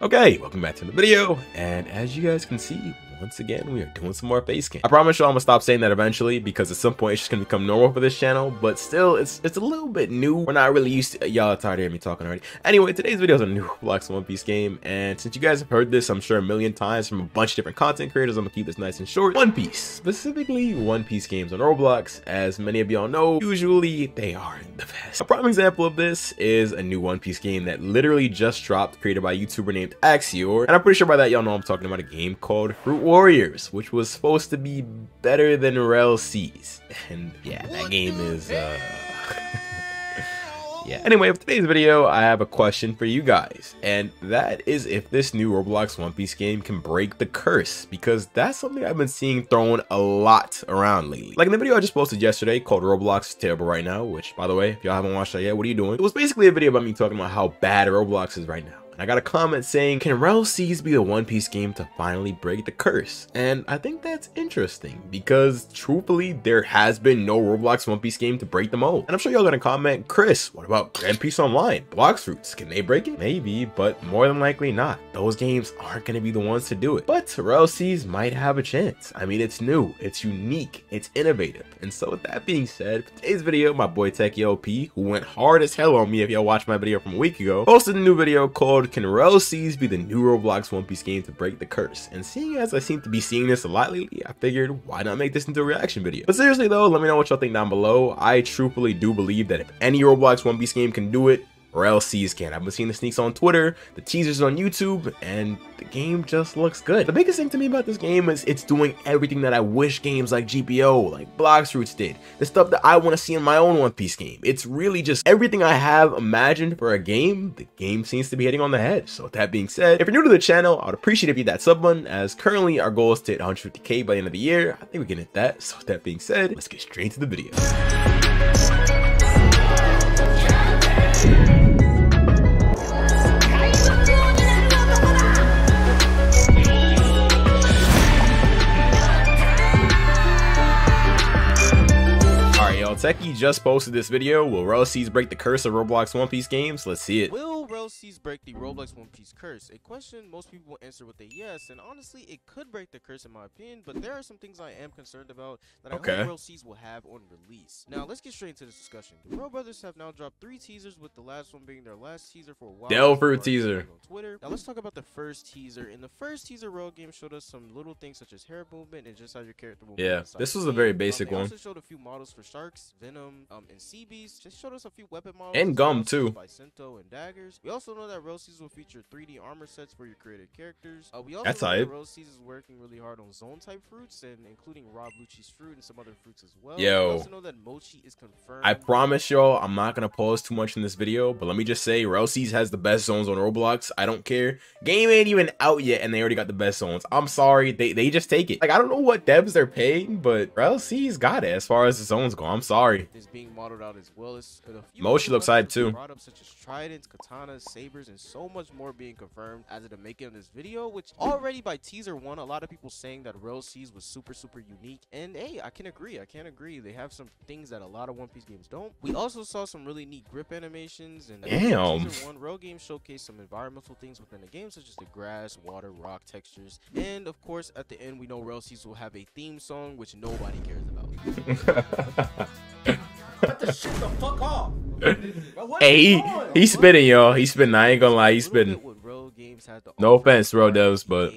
Okay, welcome back to the video, and as you guys can see, once again, we are doing some more face cam. I promise you I'm gonna stop saying that eventually, because at some point it's just gonna become normal for this channel, but still, it's a little bit new. We're not really used to, y'all are tired of hearing me talking already. Anyway, today's video is a new Roblox One Piece game, and since you guys have heard this, I'm sure a million times from a bunch of different content creators, I'm gonna keep this nice and short. One Piece, specifically One Piece games on Roblox, as many of y'all know, usually they aren't the best. A prime example of this is a new One Piece game that literally just dropped, created by a YouTuber named Axior, and I'm pretty sure by that y'all know I'm talking about a game called Fruit Warriors, which was supposed to be better than Rel Seas. And yeah, that game is yeah. Anyway, for today's video, I have a question for you guys, and that is if this new Roblox One Piece game can break the curse, because that's something I've been seeing thrown a lot around lately. Like in the video I just posted yesterday called Roblox is Terrible Right Now, which, by the way, if y'all haven't watched that yet, what are you doing? It was basically a video about me talking about how bad Roblox is right now. And I got a comment saying, can Rel Seas be the One Piece game to finally break the curse? And I think that's interesting, because truthfully, there has been no Roblox One Piece game to break the mold. And I'm sure y'all gonna comment, Chris, what about Grand Piece Online? Blox Fruits, can they break it? Maybe, but more than likely not. Those games aren't gonna be the ones to do it. But Rel Seas might have a chance. I mean, it's new, it's unique, it's innovative. And so with that being said, for today's video, my boy TechieOP, who went hard as hell on me if y'all watched my video from a week ago, posted a new video called Can Rel Seas be the new Roblox One Piece game to break the curse? And seeing as I seem to be seeing this a lot lately, I figured why not make this into a reaction video. But seriously though, let me know what y'all think down below. I truthfully do believe that if any Roblox One Piece game can do it, Rel Seas can. I've been seeing the sneaks on Twitter, the teasers on YouTube, and the game just looks good. The biggest thing to me about this game is it's doing everything that I wish games like GPO, like Blox Fruits did. The stuff that I want to see in my own One Piece game. It's really just everything I have imagined for a game, the game seems to be hitting on the head. So with that being said, if you're new to the channel, I would appreciate if you hit that sub button, as currently our goal is to hit 150k by the end of the year. I think we can hit that. So with that being said, let's get straight into the video. Techie just posted this video. Will Rel Seas break the curse of Roblox One Piece games? Let's see it. Will Rel Seas break the Roblox One Piece curse? A question most people will answer with a yes, and honestly, it could break the curse in my opinion, but there are some things I am concerned about that I hope Rel Seas will have on release. Now, let's get straight into this discussion. The Rel Brothers have now dropped 3 teasers, with the last one being their last teaser for a while. Delver teaser on Twitter. Now, let's talk about the first teaser. In the first teaser, Rel Game showed us some little things such as hair movement and just how your character will move. This was a very basic one. They also showed a few models for Sharks, Venom, and Sea Beast. Just showed us a few weapon models and Gum too by Sento and Daggers. We also know that Rel Seas will feature 3D armor sets for your created characters. We also know that Rel Seas is working really hard on zone type fruits, and including Rob Lucci's fruit and some other fruits as well. We also know that Mochi is confirmed. I promise y'all, I'm not gonna pause too much in this video, but let me just say, Rel Seas has the best zones on Roblox. I don't care. Game ain't even out yet, and they already got the best zones. I'm sorry, they just take it. Like, I don't know what devs they're paying, but Rel Seas got it as far as the zones go. I'm sorry. Is being modeled out as well as Mochi looks hype too. Products such as tridents, katanas, sabers, and so much more being confirmed as of the making of this video, which already by teaser 1, a lot of people saying that Rel Seas was super unique, and hey, I can't agree. They have some things that a lot of One Piece games don't. We also saw some really neat grip animations, and teaser 1, Rel Game showcased some environmental things within the game, such as the grass, water, rock textures, and of course at the end we know Rel Seas will have a theme song which nobody cares about. Cut the shit the fuck off. Hey, he's spitting, y'all. He's spitting. I ain't gonna lie, he's spitting. No offense, Rel devs, but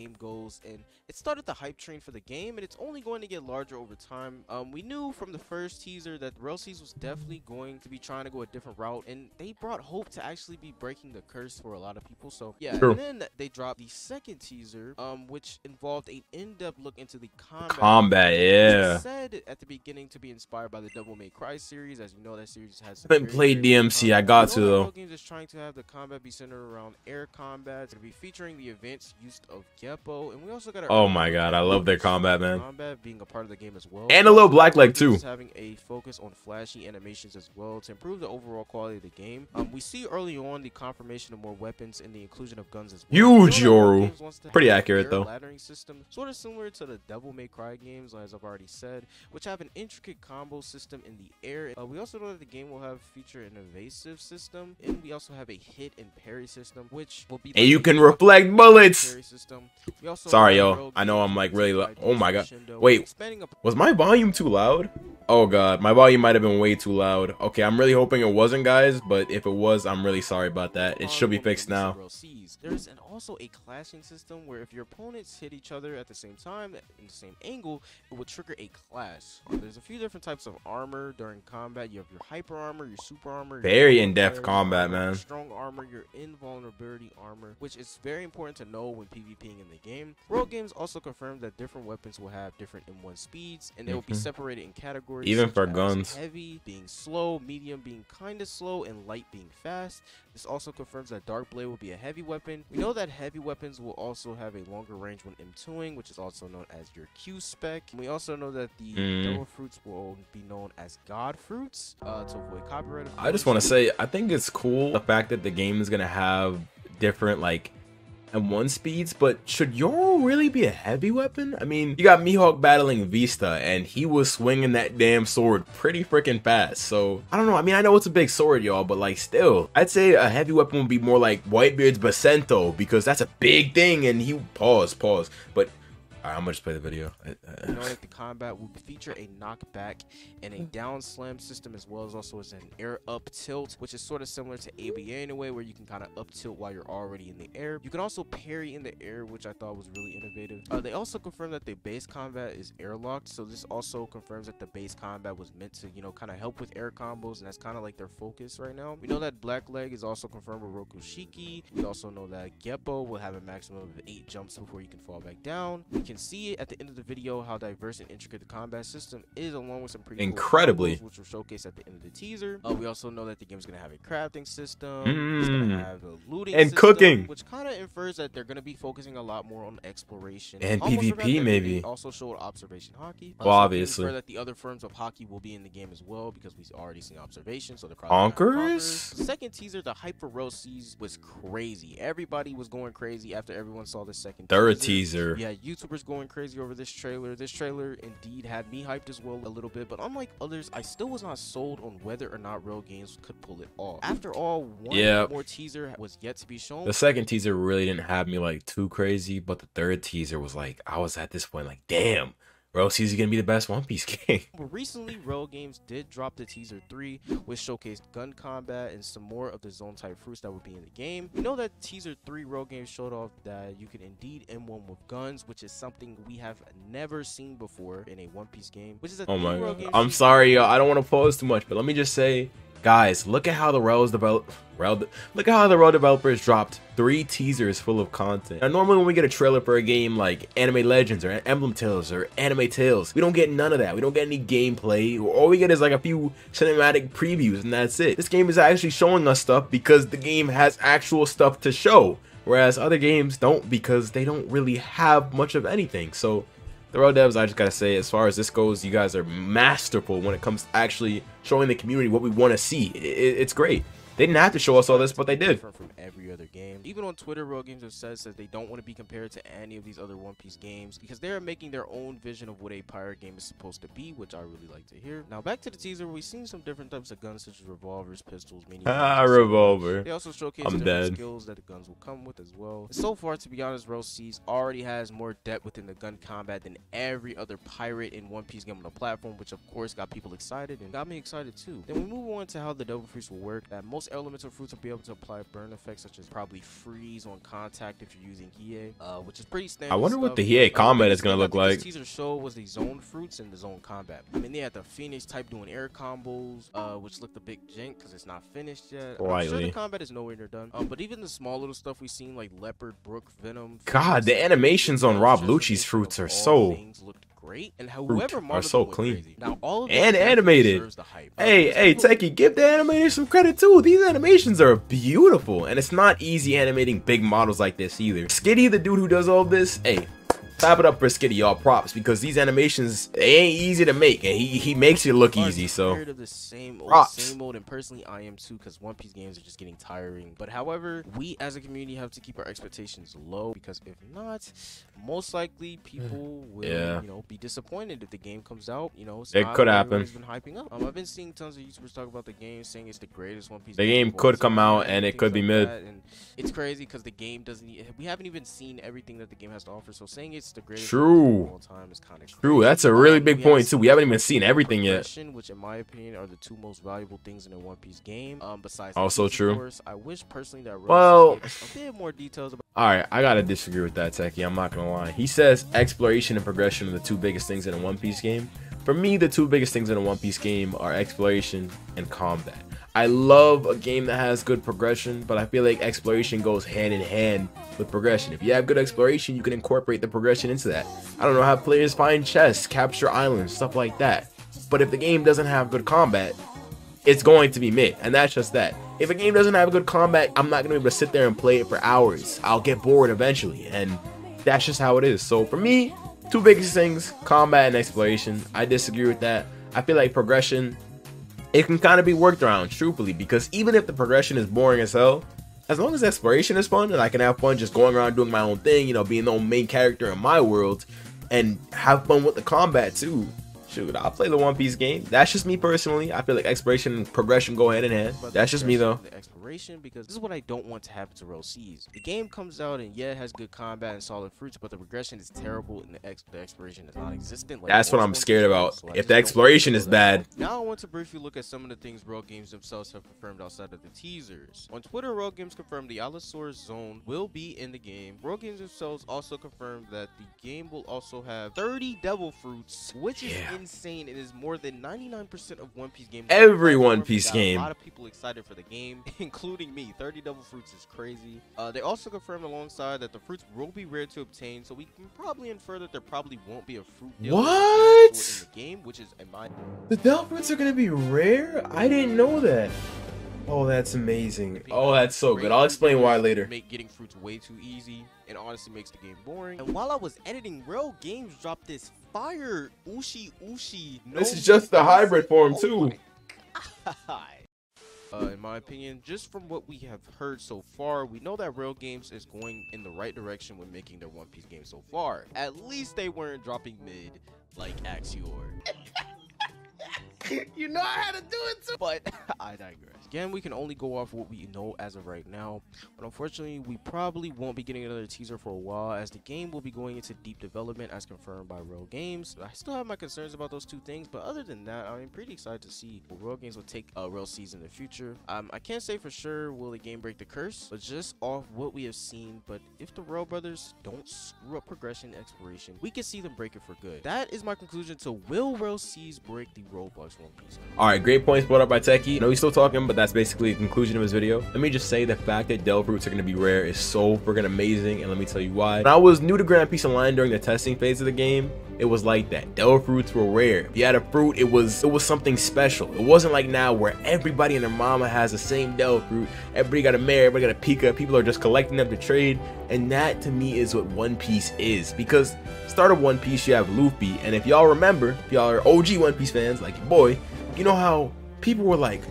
it started the hype train for the game, and it's only going to get larger over time. We knew from the first teaser that Rel Seas was definitely going to be trying to go a different route, and they brought hope to actually be breaking the curse for a lot of people. So yeah, and then they dropped the second teaser, which involved an in-depth look into the combat. It said at the beginning to be inspired by the Devil May Cry series, as you know that series has. I haven't played DMC. I got to though. Games is trying to have the combat be centered around air combat. It's gonna be featuring the advanced use of Geppo, and we also got our Oh my god, I love their combat, man. Combat being a part of the game as well. And a little black leg too. Having a focus on flashy animations as well to improve the overall quality of the game. We see early on the confirmation of more weapons and the inclusion of guns as well. Huge Yoru. Pretty accurate though. Laddering system, sort of similar to the Devil May Cry games, as I've already said, which have an intricate combo system in the air. We also know that the game will have feature an evasive system, and we also have a hit and parry system, which will be. And you can reflect bullets. Sorry, yo. yo. I know I'm like really loud. Oh my god. Wait, was my volume too loud? Oh god, my volume might have been way too loud. Okay, I'm really hoping it wasn't, guys, but if it was, I'm really sorry about that. It should be fixed now. There's also a clashing system where if your opponents hit each other at the same time in the same angle, it would trigger a clash. There's a few different types of armor during combat. You have your hyper armor, your super armor. Very in-depth combat, man. Strong armor, your invulnerability armor, which is very important to know when PvPing in the game. Rogue games also confirm that different weapons will have different M1 speeds, and they will be separated in categories. Even for guns. Heavy being slow, medium being kind of slow, and light being fast. This also confirms that Dark Blade will be a heavy weapon. We know that heavy weapons will also have a longer range when M2ing, which is also known as your Q spec. We also know that the Devil Fruits will be known as God Fruits to avoid copyright. I just want to say, I think it's cool the fact that the game is gonna have different like M1 speeds, but should Yoru really be a heavy weapon? I mean, you got Mihawk battling Vista, and he was swinging that damn sword pretty freaking fast. So, I don't know. I mean, I know it's a big sword, y'all, but like still, I'd say a heavy weapon would be more like Whitebeard's Basento, because that's a big thing, and he... Pause. But... I'm gonna just play the video. You know that the combat will feature a knockback and a down slam system, as well as also as an air up tilt, which is sort of similar to ABA in a way where you can kind of up tilt while you're already in the air. You can also parry in the air, which I thought was really innovative. They also confirmed that the base combat is airlocked, so this also confirms that the base combat was meant to, you know, kind of help with air combos, and that's kind of like their focus right now. We know that Black Leg is also confirmed with Rokushiki. We also know that Geppo will have a maximum of 8 jumps before you can fall back down. We can see at the end of the video how diverse and intricate the combat system is, along with some pretty incredibly cool combos, which will showcase at the end of the teaser. We also know that the game is going to have a crafting system, it's going to have a looting and system, cooking, which kind of infers that they're going to be focusing a lot more on exploration and PvP. Maybe also showed observation hockey. Well, obviously that the other forms of hockey will be in the game as well, because we've already seen observation, so they're Conquerors. The second teaser, the Hyper Row Seas, was crazy. Everybody was going crazy after everyone saw the second third teaser. Yeah, YouTubers going crazy over this trailer. This trailer indeed had me hyped as well a little bit, but unlike others, I still was not sold on whether or not Rogue Games could pull it off. After all, one more teaser was yet to be shown. The second teaser really didn't have me like too crazy, but the third teaser was like, I was at this point like, damn, Rogue Seas is gonna be the best One Piece game. But recently, Rogue Games did drop the teaser 3, which showcased gun combat and some more of the zone type fruits that would be in the game. We know that teaser 3 Rogue Games showed off that you can indeed M1 with guns, which is something we have never seen before in a One Piece game. Which is a oh my god! I'm sorry, yo. I don't want to pause too much, but let me just say, guys, look at how the look at how the Rogue developers dropped 3 teasers full of content. Now, normally when we get a trailer for a game like Anime Legends or Emblem Tales or Anime Tales, we don't get none of that. We don't get any gameplay. All we get is like a few cinematic previews, and that's it. This game is actually showing us stuff because the game has actual stuff to show, whereas other games don't, because they don't really have much of anything. So the Rogue devs, I just gotta say, as far as this goes, you guys are masterful when it comes to actually showing the community what we want to see. It's great. They didn't have to show us all this, but they did. From every other game. Even on Twitter, Rogue Games have said that they don't want to be compared to any of these other One Piece games, because they're making their own vision of what a pirate game is supposed to be, which I really like to hear. Now back to the teaser, we've seen some different types of guns, such as revolvers, pistols, revolver. They also showcase different skills that the guns will come with as well. And so far, to be honest, Rogue Seas already has more depth within the gun combat than every other pirate in One Piece game on the platform, which of course got people excited and got me excited too. Then we move on to how the Devil Fruits will work. That most elemental fruits will be able to apply burn effects, such as probably freeze on contact if you're using Hiei, which is pretty standard. I wonder what the Hiei combat is gonna look like. This teaser show was the zone fruits and the zone combat. I mean, they had the Phoenix type doing air combos, which looked a big jank because it's not finished yet. I'm sure the combat is nowhere near done. But even the small little stuff we've seen, like Leopard, Brook, Venom. God, the animations on Rob Lucci's fruits are so great, and however are so clean. Crazy. Now all of and animated. Hey, Techie, give the animators some credit too. These animations are beautiful, and it's not easy animating big models like this either. Skitty, the dude who does all this, hey, Clap it up for Skitty, y'all. Props, because these animations, they ain't easy to make, and he makes it look easy. So tired of the same old, and personally I am too, because One Piece games are just getting tiring. But however, we as a community have to keep our expectations low, because if not, most likely people will you know, be disappointed if the game comes out. You know, it could happen. Been hyping up. I've been seeing tons of YouTubers talk about the game, saying it's the greatest One Piece. The game could come out and it could be mid. And it's crazy because the game doesn't. We haven't even seen everything that the game has to offer. So saying it's the greatest of all time is kind of true. That's a really big point too. We haven't even seen everything yet. Which, in my opinion, are the two most valuable things in a One Piece game. Besides, also true. Of course, I wish personally that well, a bit more details about. All right, I gotta disagree with that, Techie. I'm not gonna lie. He says exploration and progression are the two biggest things in a One Piece game. For me, the two biggest things in a One Piece game are exploration and combat. I love a game that has good progression, but I feel like exploration goes hand in hand with progression. If you have good exploration, you can incorporate the progression into that. I don't know, have players find chests, capture islands, stuff like that. But if the game doesn't have good combat, it's going to be mid, and that's just that. If a game doesn't have good combat, I'm not going to be able to sit there and play it for hours. I'll get bored eventually, and that's just how it is. So for me, two biggest things, combat and exploration. I disagree with that. I feel like progression, it can kind of be worked around, truthfully, because even if the progression is boring as hell, as long as exploration is fun and I can have fun just going around doing my own thing, you know, being the own main character in my world, and have fun with the combat too, shoot, I'll play the One Piece game. That's just me personally. I feel like exploration and progression go hand in hand. That's just me though. The exploration, because this is what I don't want to happen to Royal Seas. The game comes out and yeah, it has good combat and solid fruits, but the progression is terrible and the exploration is non-existent. Like, that's what I'm scared about. So if the exploration is bad. Now I want to briefly look at some of the things Royal Games themselves have confirmed outside of the teasers. On Twitter, Royal Games confirmed the Allosaurus Zone will be in the game. Royal Games themselves also confirmed that the game will also have 30 devil fruits, which is insane. It is more than 99% of One Piece games. Every One Piece game. A lot of people excited for the game, including me. 30 devil fruits is crazy. They also confirmed alongside that the fruits will be rare to obtain, so we can probably infer that there probably won't be a fruit in the game, which is in my. The devil fruits are gonna be rare? I didn't know that. Oh, that's amazing. Oh, that's so good. I'll explain why later. Make getting fruits way too easy, and honestly makes the game boring. And while I was editing, Royal Games dropped this fire Ushi. This is just the hybrid form too. In my opinion, just from what we have heard so far, we know that Royal Games is going in the right direction when making their One Piece game so far. At least they weren't dropping mid like Axior. You know I had to do it too. But I digress. Again, we can only go off what we know as of right now, but unfortunately we probably won't be getting another teaser for a while, as the game will be going into deep development as confirmed by Royal Games. I still have my concerns about those two things, but other than that, I'm pretty excited to see what Royal Games will take Royal Seas in the future. I can't say for sure will the game break the curse, but just off what we have seen. But if the Royal brothers don't screw up progression and exploration, we can see them break it for good. That is my conclusion to will Royal Seas break the Roblox One Piece. Alright, great points brought up by Techie. I know he's still talking, but that's basically the conclusion of his video. Let me just say the fact that Delve Fruits are going to be rare is so freaking amazing, and let me tell you why. When I was new to Grand Peace Online during the testing phase of the game, it was like that. Delve Fruits were rare. If you had a fruit, it was something special. It wasn't like now where everybody and their mama has the same Delve Fruit. Everybody got a mare, everybody got a Pika. People are just collecting them to trade, and that to me is what One Piece is. Because start of One Piece, you have Luffy, and if y'all remember, if y'all are OG One Piece fans like your boy, you know how people were like,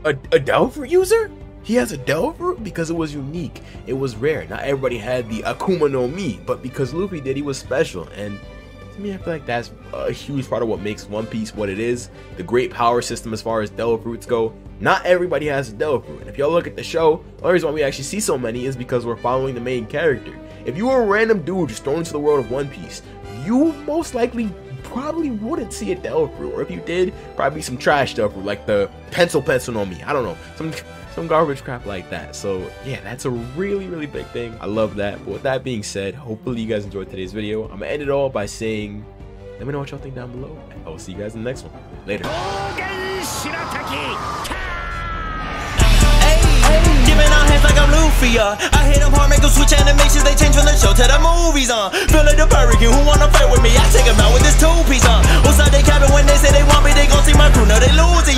a Delve Fruit user? He has a Delve Fruit? Because it was unique. It was rare. Not everybody had the Akuma no Mi, but because Luffy did, he was special. And to me, I feel like that's a huge part of what makes One Piece what it is. The great power system as far as Delve Fruits go. Not everybody has a Delve Fruit. And if y'all look at the show, the only reason why we actually see so many is because we're following the main character. If you were a random dude just thrown into the world of One Piece, you most likely probably wouldn't see a Delve Fruit, or if you did, probably some trash Delve Fruit, like the pencil no Mi. I don't know, some garbage crap like that. So yeah, that's a really big thing. I love that. But with that being said, hopefully you guys enjoyed today's video. I'm gonna end it all by saying, let me know what y'all think down below, and I will see you guys in the next one. Later. Giving out hands like I'm Luffy, I hit them hard, make them switch animations, they change from the show to the movies, Feel like the Hurricane, who wanna fight with me? I take them out with this two-piece, Outside they cabin when they say they want me, they gon' see my crew, now they losing,